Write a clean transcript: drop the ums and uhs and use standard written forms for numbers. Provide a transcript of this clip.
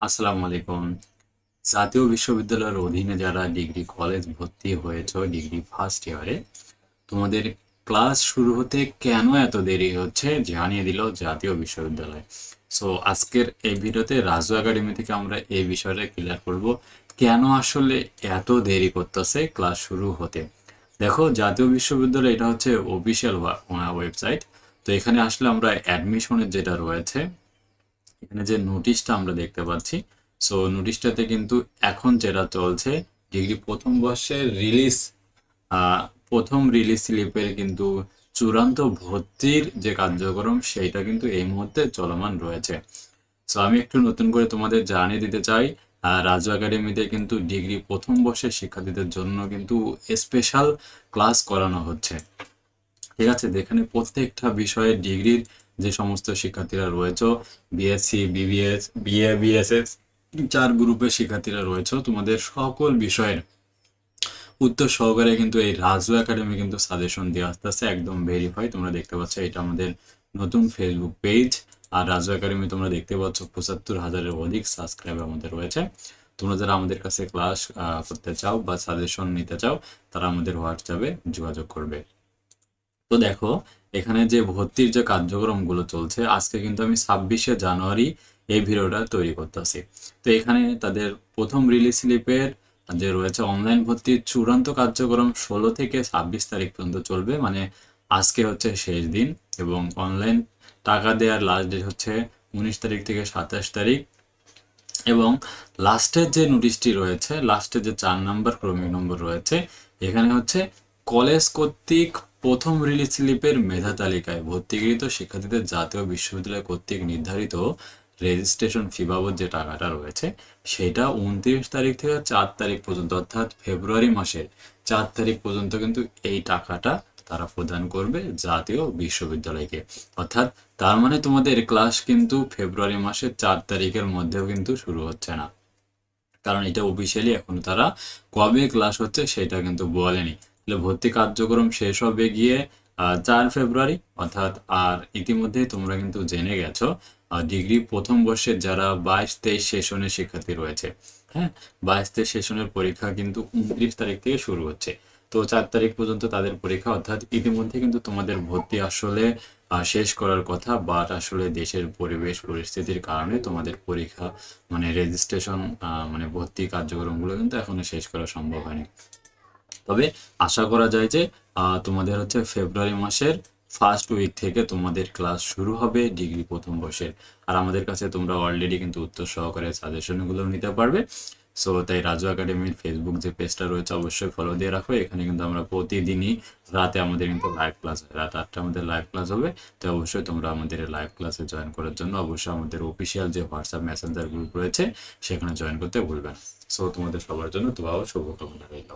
আসসালামু আলাইকুম। জাতীয় বিশ্ববিদ্যালয়ের অধীনে যারা ডিগ্রি কলেজ ভর্তি হয়েছে ডিগ্রি ফার্স্ট ইয়ারে, তোমাদের ক্লাস শুরু হতে কেন এত দেরি হচ্ছে জানিয়ে দিল জাতীয় বিশ্ববিদ্যালয়। সো আজকের এই ভিডিওতে রাজু একাডেমি থেকে আমরা এই বিষয়টা ক্লিয়ার করব, কেন আসলে এত দেরি করতেছে ক্লাস শুরু হতে। দেখো, জাতীয় বিশ্ববিদ্যালয় এটা হচ্ছে অফিসিয়াল ওয়েবসাইট। তো এখানে আসলে আমরা অ্যাডমিশনের যেটা রয়েছে, এখানে যে নোটিশটা আমরা দেখতে পাচ্ছি, সো নোটিশটাতে কিন্তু এখন যেটা চলছে, ডিগ্রি প্রথম বর্ষের রিলিজ, আহ, প্রথম রিলিজ স্লিপের কিন্তু চূড়ান্ত ভর্তির যে কার্যক্রম সেইটা কিন্তু এই মুহূর্তে চলমান রয়েছে। সো আমি একটু নতুন করে তোমাদের জানিয়ে দিতে চাই, রাজু একাডেমিতে কিন্তু ডিগ্রি প্রথম বর্ষের শিক্ষার্থীদের জন্য কিন্তু স্পেশাল ক্লাস করানো হচ্ছে। ঠিক আছে, যেখানে প্রত্যেকটা বিষয়ে ডিগ্রির যে সমস্ত শিক্ষার্থীরা রয়েছে, বিএসসি, বিবিএস, বিএ, বিএসএস, চার গ্রুপের শিক্ষার্থীরা রয়েছে, তোমাদের সকল বিষয়ের উত্তর সহকারে কিন্তু এই রাজু একাডেমি কিন্তু সাজেশন দিয়ে আসতেছে, একদম ভেরিফাই। তোমরা দেখতে পাচ্ছ এটা আমাদের নতুন ফেসবুক পেজ। আর রাজু একাডেমি তোমরা দেখতে পাচ্ছ 75,000-এর অধিক সাবস্ক্রাইবার আমাদের রয়েছে। তোমরা যারা আমাদের কাছে ক্লাস করতে চাও বা সাজেশন নিতে চাও, তারা আমাদের হোয়াটসঅ্যাপে যোগাযোগ করবে। তো দেখো, এখানে যে ভর্তির যে কার্যক্রমগুলো চলছে, আজকে কিন্তু আমি 26শে জানুয়ারি এই ভিডিওটা তৈরি করতেছি। তো এখানে তাদের প্রথম রিলিজ স্লিপের যে রয়েছে অনলাইন ভর্তির চূড়ান্ত কার্যক্রম 16 থেকে 26 তারিখ পর্যন্ত চলবে, মানে আজকে হচ্ছে শেষ দিন। এবং অনলাইন টাকা দেওয়ার লাস্ট ডেট হচ্ছে 19 তারিখ থেকে 27 তারিখ। এবং লাস্টের যে নোটিশটি রয়েছে, লাস্টের যে 4 নম্বর ক্রমিক নম্বর রয়েছে, এখানে হচ্ছে কলেজ কর্তৃক প্রথম রিলিজ স্লিপের মেধা তালিকায় ভর্তিকৃত শিক্ষার্থীদের জাতীয় বিশ্ববিদ্যালয় কর্তৃক নির্ধারিত রেজিস্ট্রেশন ফি বাবদ যে টাকাটা রয়েছে, সেটা 29 তারিখ থেকে 4 তারিখ পর্যন্ত, অর্থাৎ ফেব্রুয়ারি মাসের 4 তারিখ পর্যন্ত কিন্তু এই টাকাটা তারা প্রদান করবে জাতীয় বিশ্ববিদ্যালয়কে। অর্থাৎ তার মানে তোমাদের ক্লাস কিন্তু ফেব্রুয়ারি মাসের 4 তারিখের মধ্যেও কিন্তু শুরু হচ্ছে না, কারণ এটা অফিসিয়ালি এখনো তারা কবে ক্লাস হচ্ছে সেটা কিন্তু বলেনি। তাহলে ভর্তি কার্যক্রম শেষ হবে গিয়ে 4 ফেব্রুয়ারি, অর্থাৎ আর ইতিমধ্যেই তোমরা কিন্তু জেনে গেছো ডিগ্রি প্রথম বর্ষের যারা 22-23 সেশনের শিক্ষার্থী রয়েছে, হ্যাঁ, 22-23 সেশনের পরীক্ষা কিন্তু 29 তারিখ থেকে শুরু হচ্ছে। তো 4 তারিখ পর্যন্ত তাদের পরীক্ষা, অর্থাৎ ইতিমধ্যে কিন্তু তোমাদের ভর্তি আসলে শেষ করার কথা, বাট আসলে দেশের পরিবেশ পরিস্থিতির কারণে তোমাদের পরীক্ষা মানে রেজিস্ট্রেশন মানে ভর্তি কার্যক্রমগুলো কিন্তু এখনো শেষ করা সম্ভব হয়নি। তবে আশা করা যায় যে তোমাদের হচ্ছে ফেব্রুয়ারি মাসের ফার্স্ট উইক থেকে তোমাদের ক্লাস শুরু হবে ডিগ্রি প্রথম বর্ষের। আর আমাদের কাছে তোমরা অলরেডি কিন্তু উত্তর সহকারে সাজেশনগুলো নিতে পারবে। সো তাই রাজু একাডেমির ফেসবুক যে পেজটা রয়েছে অবশ্যই ফলো দিয়ে রাখো। এখানে কিন্তু আমরা প্রতিদিনই রাতে আমাদের কিন্তু লাইভ ক্লাস হয়, রাত 8টার মধ্যে লাইভ ক্লাস হবে। তো অবশ্যই তোমরা আমাদের লাইভ ক্লাসে জয়েন করার জন্য অবশ্যই আমাদের অফিসিয়াল যে হোয়াটসঅ্যাপ মেসেঞ্জার গ্রুপ রয়েছে সেখানে জয়েন করতে ভুলবেন না। সো তোমাদের সবার জন্য দোয়া ও শুভকামনা রইল।